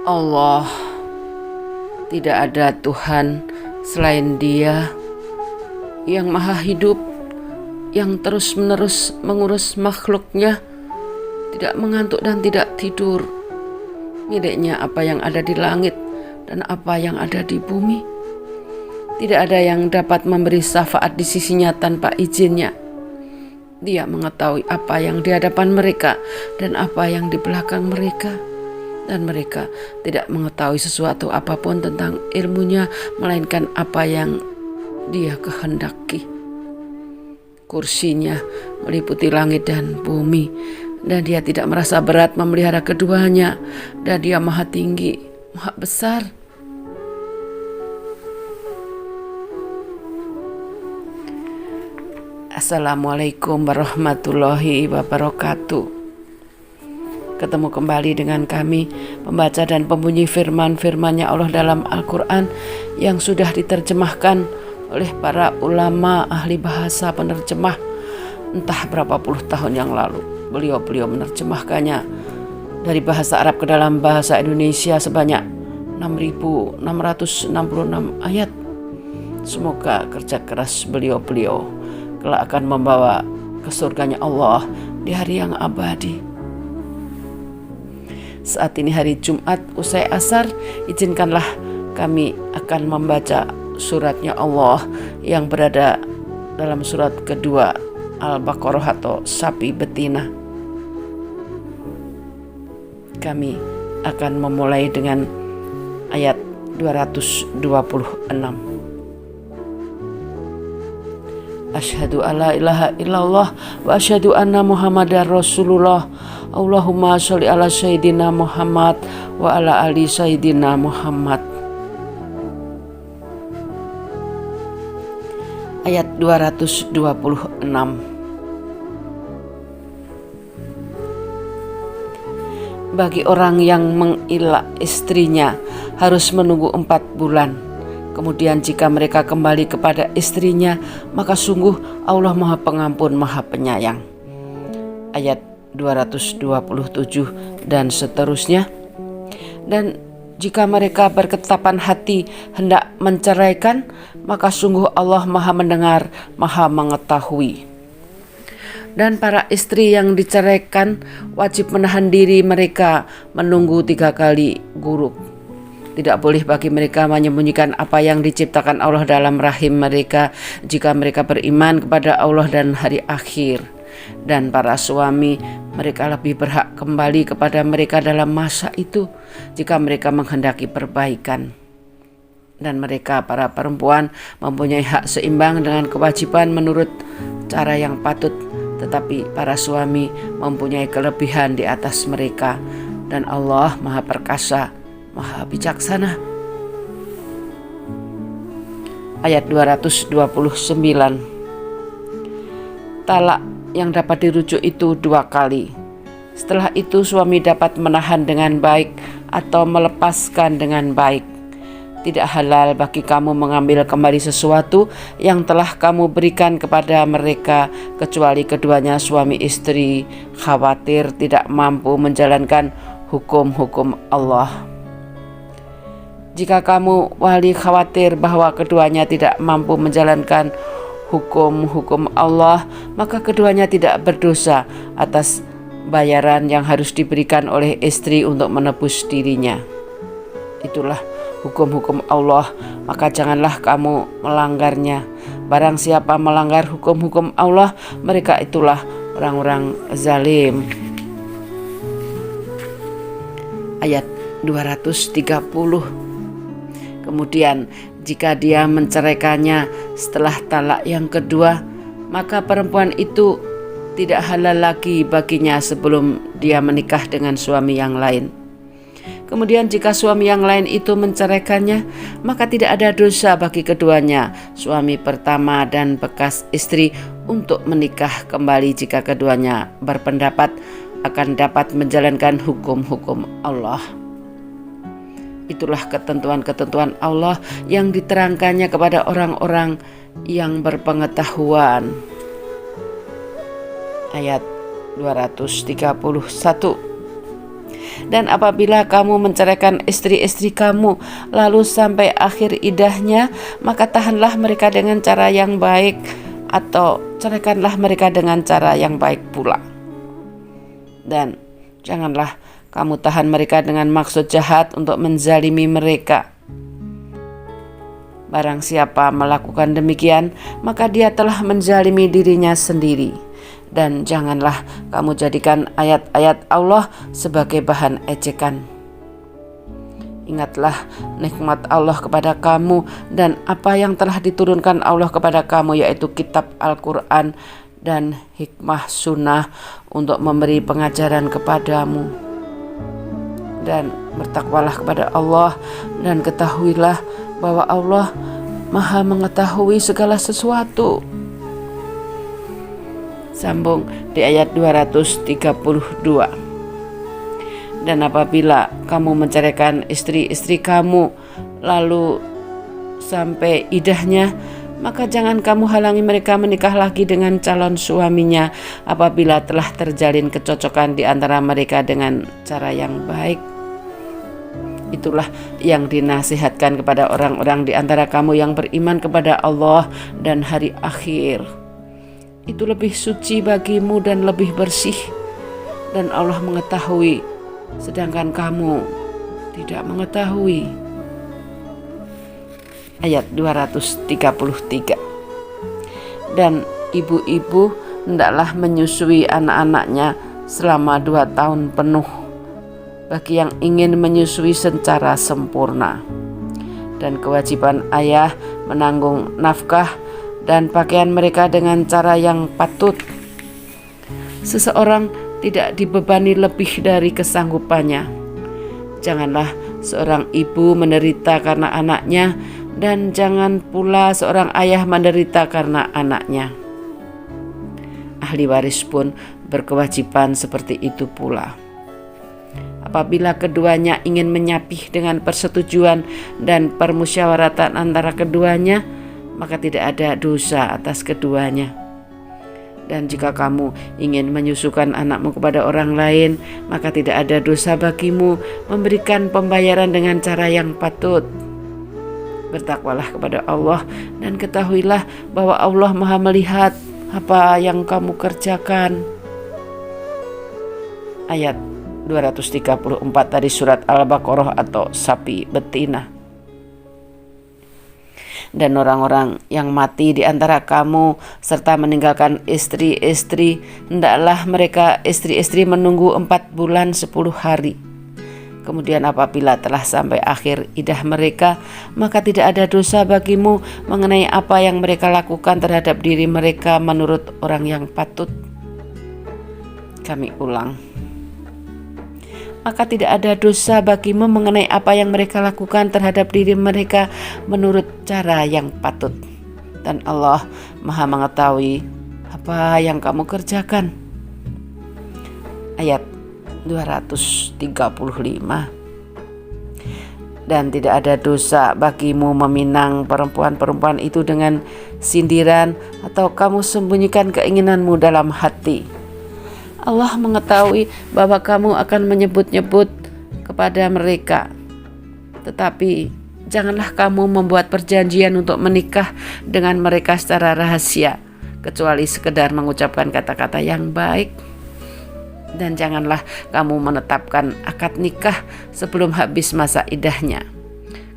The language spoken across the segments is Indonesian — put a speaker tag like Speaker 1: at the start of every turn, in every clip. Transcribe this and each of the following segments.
Speaker 1: Allah, tidak ada Tuhan selain Dia yang maha hidup, yang terus-menerus mengurus makhluknya, tidak mengantuk dan tidak tidur. Miliknya apa yang ada di langit dan apa yang ada di bumi. Tidak ada yang dapat memberi syafaat di sisinya tanpa izinnya. Dia mengetahui apa yang di hadapan mereka dan apa yang di belakang mereka. Dan mereka tidak mengetahui sesuatu apapun tentang ilmunya, melainkan apa yang Dia kehendaki. Kursinya meliputi langit dan bumi, dan Dia tidak merasa berat memelihara keduanya, dan Dia maha tinggi, maha besar. Assalamualaikum warahmatullahi wabarakatuh. Ketemu kembali dengan kami, pembaca dan pembunyi firman-firman-Nya Allah dalam Al-Quran yang sudah diterjemahkan oleh para ulama ahli bahasa penerjemah entah berapa puluh tahun yang lalu. Beliau menerjemahkannya dari bahasa Arab ke dalam bahasa Indonesia sebanyak 6.666 ayat. Semoga kerja keras beliau kelak akan membawa ke surganya Allah di hari yang abadi. Saat ini hari Jumat usai asar, izinkanlah kami akan membaca suratnya Allah yang berada dalam surat kedua Al-Baqarah atau sapi betina. Kami akan memulai dengan ayat 226. Asyhadu alla ilaha illallah wa asyhadu anna Muhammadar Rasulullah. Allahumma sholli ala sayyidina Muhammad wa ala ali sayyidina Muhammad. Ayat 226. Bagi orang yang mengilak istrinya harus menunggu 4 bulan. Kemudian jika mereka kembali kepada istrinya, maka sungguh Allah Maha Pengampun, Maha Penyayang. Ayat 227 dan seterusnya. Dan jika mereka berketapan hati hendak menceraikan, maka sungguh Allah Maha Mendengar, Maha Mengetahui. Dan para istri yang diceraikan wajib menahan diri mereka menunggu 3 kali guruk. Tidak boleh bagi mereka menyembunyikan apa yang diciptakan Allah dalam rahim mereka jika mereka beriman kepada Allah dan hari akhir. Dan para suami, mereka lebih berhak kembali kepada mereka dalam masa itu jika mereka menghendaki perbaikan. Dan mereka, para perempuan, mempunyai hak seimbang dengan kewajiban menurut cara yang patut, tetapi para suami mempunyai kelebihan di atas mereka. Dan Allah Maha Perkasa, Maha Bijaksana. Ayat 229. Talak yang dapat dirujuk itu 2 kali. Setelah itu suami dapat menahan dengan baik atau melepaskan dengan baik. Tidak halal bagi kamu mengambil kembali sesuatu yang telah kamu berikan kepada mereka, kecuali keduanya suami istri khawatir tidak mampu menjalankan hukum-hukum Allah. Jika kamu wali khawatir bahwa keduanya tidak mampu menjalankan hukum-hukum Allah, maka keduanya tidak berdosa atas bayaran yang harus diberikan oleh istri untuk menebus dirinya. Itulah hukum-hukum Allah, maka janganlah kamu melanggarnya. Barang siapa melanggar hukum-hukum Allah, mereka itulah orang-orang zalim. Ayat 230. Kemudian jika dia menceraikannya setelah talak yang kedua, maka perempuan itu tidak halal lagi baginya sebelum dia menikah dengan suami yang lain. Kemudian jika suami yang lain itu menceraikannya, maka tidak ada dosa bagi keduanya, suami pertama dan bekas istri, untuk menikah kembali jika keduanya berpendapat akan dapat menjalankan hukum-hukum Allah. Itulah ketentuan-ketentuan Allah yang diterangkannya kepada orang-orang yang berpengetahuan. Ayat 231. Dan apabila kamu menceraikan istri-istri kamu lalu sampai akhir idahnya, maka tahanlah mereka dengan cara yang baik, atau ceraikanlah mereka dengan cara yang baik pula. Dan janganlah kamu tahan mereka dengan maksud jahat untuk menzalimi mereka. Barang siapa melakukan demikian, maka dia telah menzalimi dirinya sendiri. Dan janganlah kamu jadikan ayat-ayat Allah sebagai bahan ejekan. Ingatlah nikmat Allah kepada kamu dan apa yang telah diturunkan Allah kepada kamu, yaitu kitab Al-Quran dan hikmah sunnah untuk memberi pengajaran kepadamu. Dan bertakwalah kepada Allah dan ketahuilah bahwa Allah Maha mengetahui segala sesuatu. Sambung di ayat 232. Dan apabila kamu menceraikan istri-istri kamu lalu sampai idahnya, maka jangan kamu halangi mereka menikah lagi dengan calon suaminya apabila telah terjalin kecocokan di antara mereka dengan cara yang baik. Itulah yang dinasihatkan kepada orang-orang di antara kamu yang beriman kepada Allah dan hari akhir. Itu lebih suci bagimu dan lebih bersih, dan Allah mengetahui sedangkan kamu tidak mengetahui. Ayat 233. Dan ibu-ibu hendaklah menyusui anak-anaknya selama 2 tahun penuh, bagi yang ingin menyusui secara sempurna. Dan kewajiban ayah menanggung nafkah dan pakaian mereka dengan cara yang patut. Seseorang tidak dibebani lebih dari kesanggupannya. Janganlah seorang ibu menderita karena anaknya, dan jangan pula seorang ayah menderita karena anaknya. Ahli waris pun berkewajiban seperti itu pula. Apabila keduanya ingin menyapih dengan persetujuan dan permusyawaratan antara keduanya, maka tidak ada dosa atas keduanya. Dan jika kamu ingin menyusukan anakmu kepada orang lain, maka tidak ada dosa bagimu memberikan pembayaran dengan cara yang patut. Bertakwalah kepada Allah dan ketahuilah bahwa Allah Maha melihat apa yang kamu kerjakan. Ayat 234 dari surat Al-Baqarah atau sapi betina. Dan orang-orang yang mati di antara kamu serta meninggalkan istri-istri, hendaklah mereka istri-istri menunggu 4 bulan 10 hari. Kemudian apabila telah sampai akhir idah mereka, maka tidak ada dosa bagimu mengenai apa yang mereka lakukan terhadap diri mereka menurut orang yang patut. Kami ulang. Maka tidak ada dosa bagimu mengenai apa yang mereka lakukan terhadap diri mereka menurut cara yang patut. Dan Allah Maha mengetahui apa yang kamu kerjakan. Ayat 235. Dan tidak ada dosa bagimu meminang perempuan-perempuan itu dengan sindiran, atau kamu sembunyikan keinginanmu dalam hati. Allah mengetahui bahwa kamu akan menyebut-nyebut kepada mereka. Tetapi janganlah kamu membuat perjanjian untuk menikah dengan mereka secara rahasia, kecuali sekedar mengucapkan kata-kata yang baik. Dan janganlah kamu menetapkan akad nikah sebelum habis masa idahnya.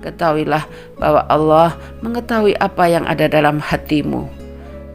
Speaker 1: Ketahuilah bahwa Allah mengetahui apa yang ada dalam hatimu,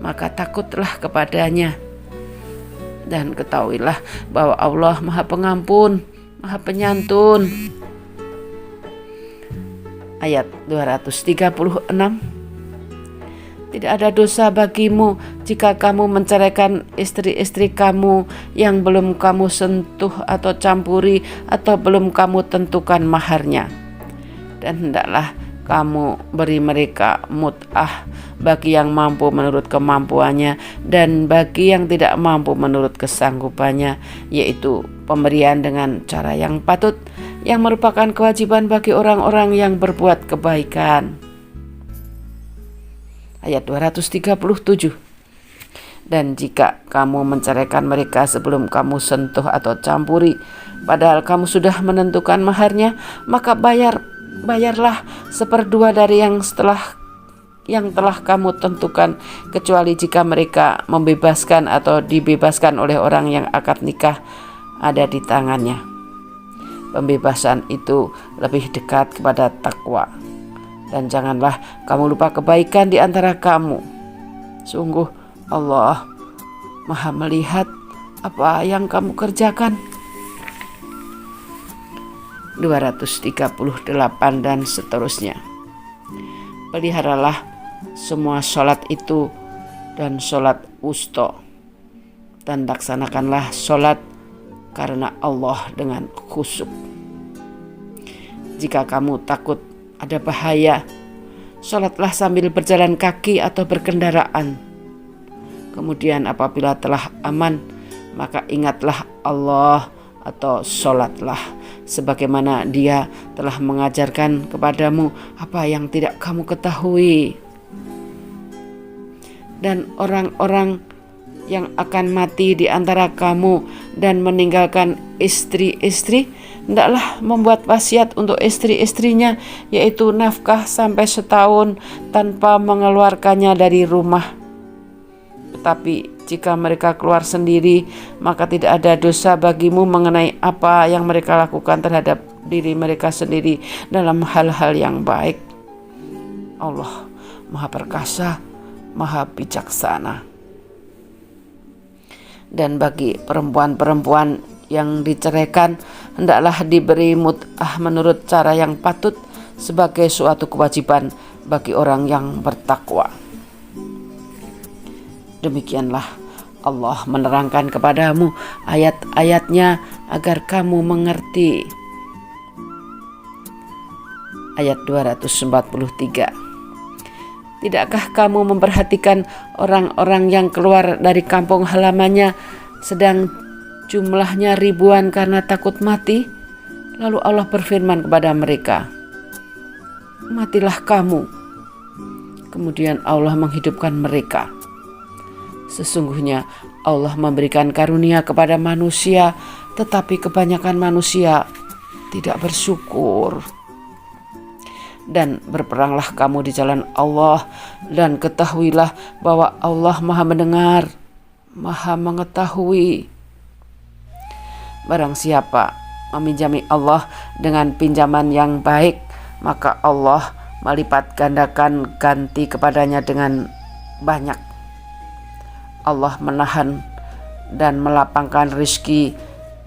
Speaker 1: maka takutlah kepadanya. Dan ketahuilah bahwa Allah Maha Pengampun, Maha Penyantun. Ayat 236. Tidak ada dosa bagimu jika kamu menceraikan istri-istri kamu yang belum kamu sentuh atau campuri, atau belum kamu tentukan maharnya. Dan hendaklah kamu beri mereka mut'ah bagi yang mampu menurut kemampuannya, dan bagi yang tidak mampu menurut kesanggupannya, yaitu pemberian dengan cara yang patut, yang merupakan kewajiban bagi orang-orang yang berbuat kebaikan. Ayat 237. Dan jika kamu menceraikan mereka sebelum kamu sentuh atau campuri, Padahal kamu sudah menentukan maharnya, maka bayarlah 1/2 dari yang telah kamu tentukan, kecuali jika mereka membebaskan atau dibebaskan oleh orang yang akad nikah ada di tangannya. Pembebasan itu lebih dekat kepada takwa. Dan janganlah kamu lupa kebaikan di antara kamu. Sungguh Allah Maha melihat apa yang kamu kerjakan. 238 dan seterusnya. Peliharalah semua sholat itu dan sholat wusta, dan laksanakanlah sholat karena Allah dengan khusyuk. Jika kamu takut ada bahaya, sholatlah sambil berjalan kaki atau berkendaraan. Kemudian apabila telah aman, maka ingatlah Allah atau sholatlah sebagaimana Dia telah mengajarkan kepadamu apa yang tidak kamu ketahui. Dan orang-orang yang akan mati di antara kamu dan meninggalkan istri-istri, hendaklah membuat wasiat untuk istri-istrinya, yaitu nafkah sampai setahun tanpa mengeluarkannya dari rumah. Tetapi jika mereka keluar sendiri, maka tidak ada dosa bagimu mengenai apa yang mereka lakukan terhadap diri mereka sendiri dalam hal-hal yang baik. Allah Maha Perkasa, Maha Bijaksana. Dan bagi perempuan-perempuan yang diceraikan, hendaklah diberi mut'ah menurut cara yang patut sebagai suatu kewajiban bagi orang yang bertakwa. Demikianlah Allah menerangkan kepadamu ayat-ayatnya agar kamu mengerti. Ayat 243. Tidakkah kamu memperhatikan orang-orang yang keluar dari kampung halamannya sedang jumlahnya ribuan karena takut mati? Lalu Allah berfirman kepada mereka, matilah kamu. Kemudian Allah menghidupkan mereka. Sesungguhnya Allah memberikan karunia kepada manusia, tetapi kebanyakan manusia tidak bersyukur. Dan berperanglah kamu di jalan Allah, dan ketahuilah bahwa Allah Maha mendengar, Maha mengetahui. Barang siapa meminjami Allah dengan pinjaman yang baik, maka Allah melipat gandakan ganti kepadanya dengan banyak. Allah menahan dan melapangkan rizki,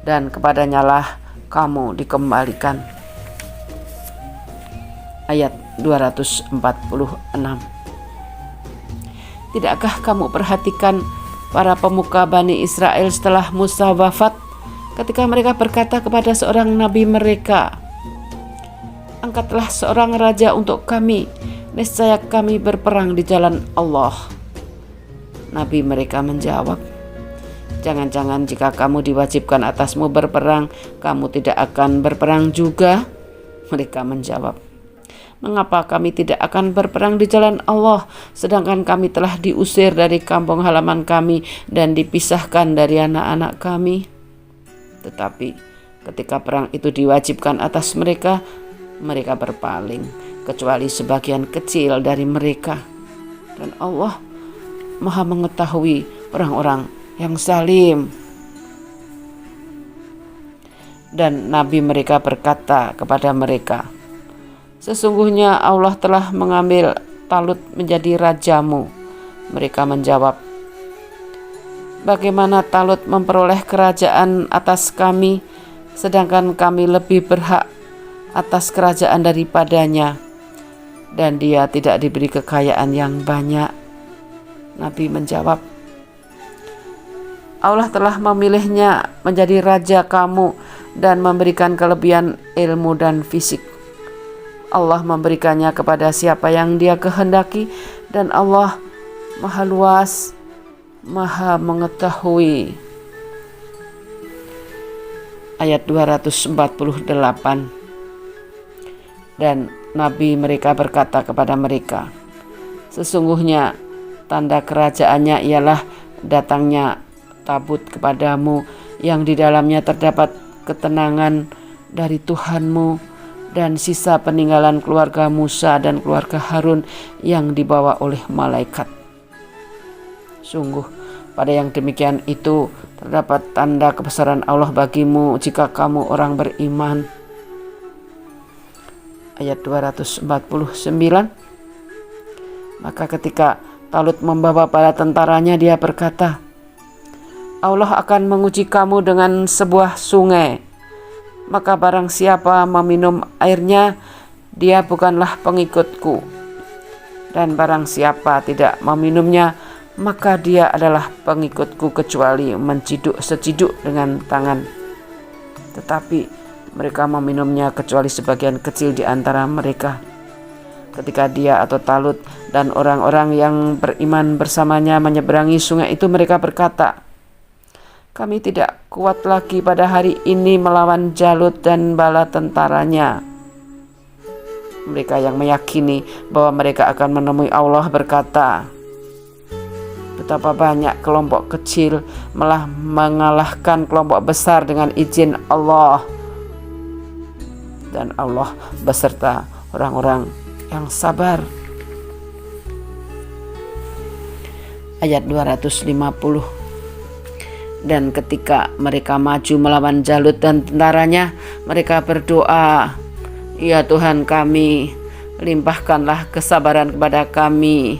Speaker 1: dan kepadanya lah kamu dikembalikan. Ayat 246. Tidakkah kamu perhatikan para pemuka Bani Israel setelah Musa wafat, ketika mereka berkata kepada seorang nabi mereka, angkatlah seorang raja untuk kami, niscaya kami berperang di jalan Allah. Nabi mereka menjawab, jangan-jangan jika kamu diwajibkan atasmu berperang, kamu tidak akan berperang juga? Mereka menjawab, mengapa kami tidak akan berperang di jalan Allah, sedangkan kami telah diusir dari kampung halaman kami dan dipisahkan dari anak-anak kami? Tetapi ketika perang itu diwajibkan atas mereka, mereka berpaling, kecuali sebagian kecil dari mereka. Dan Allah Maha mengetahui orang-orang yang zalim. Dan nabi mereka berkata kepada mereka, sesungguhnya Allah telah mengambil Talut menjadi rajamu. Mereka menjawab, bagaimana Talut memperoleh kerajaan atas kami, sedangkan kami lebih berhak atas kerajaan daripadanya, dan dia tidak diberi kekayaan yang banyak. Nabi menjawab, Allah telah memilihnya menjadi raja kamu dan memberikan kelebihan ilmu dan fisik. Allah memberikannya kepada siapa yang Dia kehendaki, dan Allah Maha luas, Maha mengetahui. Ayat 248. Dan nabi mereka berkata kepada mereka, sesungguhnya tanda kerajaannya ialah datangnya tabut kepadamu yang di dalamnya terdapat ketenangan dari Tuhanmu dan sisa peninggalan keluarga Musa dan keluarga Harun yang dibawa oleh malaikat. Sungguh pada yang demikian itu terdapat tanda kebesaran Allah bagimu jika kamu orang beriman. Ayat 249. Maka ketika Talut membawa para tentaranya, dia berkata, Allah akan menguji kamu dengan sebuah sungai. Maka barang siapa meminum airnya, dia bukanlah pengikutku. Dan barang siapa tidak meminumnya, maka dia adalah pengikutku kecuali menciduk seciduk dengan tangan. Tetapi mereka meminumnya kecuali sebagian kecil di antara mereka. Ketika dia atau Talut dan orang-orang yang beriman bersamanya menyeberangi sungai itu, mereka berkata, kami tidak kuat lagi pada hari ini melawan Jalut dan bala tentaranya. Mereka yang meyakini bahwa mereka akan menemui Allah berkata, betapa banyak kelompok kecil malah mengalahkan kelompok besar dengan izin Allah. Dan Allah beserta orang-orang yang sabar. Ayat 250. Dan ketika mereka maju melawan Jalut dan tentaranya, mereka berdoa, ya Tuhan kami, limpahkanlah kesabaran kepada kami,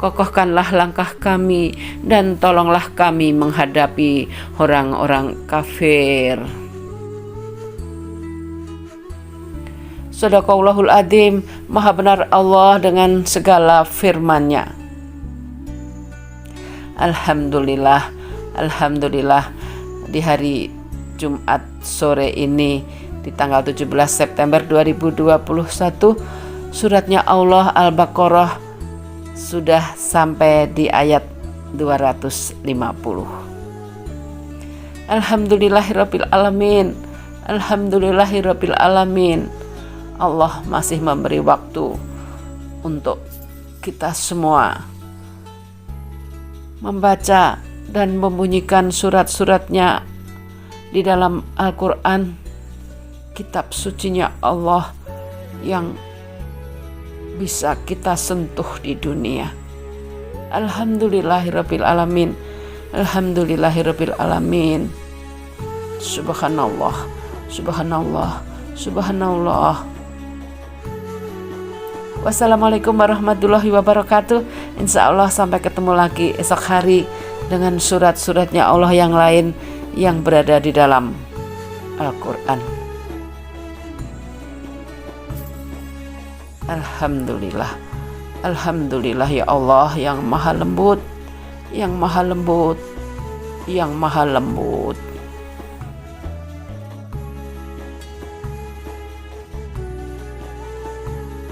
Speaker 1: kokohkanlah langkah kami, dan tolonglah kami menghadapi orang-orang kafir. Sadaqallahul adzim, maha benar Allah dengan segala firman-Nya. Alhamdulillah, alhamdulillah, di hari Jumat sore ini di tanggal 17 September 2021, suratnya Allah Al-Baqarah sudah sampai di ayat 250. Alhamdulillahirabbil alamin. Alhamdulillahirabbil alamin. Allah masih memberi waktu untuk kita semua membaca dan membunyikan surat-suratnya di dalam Al-Quran, kitab sucinya Allah yang bisa kita sentuh di dunia. Alhamdulillahirabbil alamin. Alhamdulillahirabbil alamin. Subhanallah, subhanallah, subhanallah. Wassalamualaikum warahmatullahi wabarakatuh. Insya Allah sampai ketemu lagi esok hari dengan surat-suratnya Allah yang lain yang berada di dalam Al-Quran. Alhamdulillah, alhamdulillah ya Allah yang maha lembut, yang maha lembut, yang maha lembut.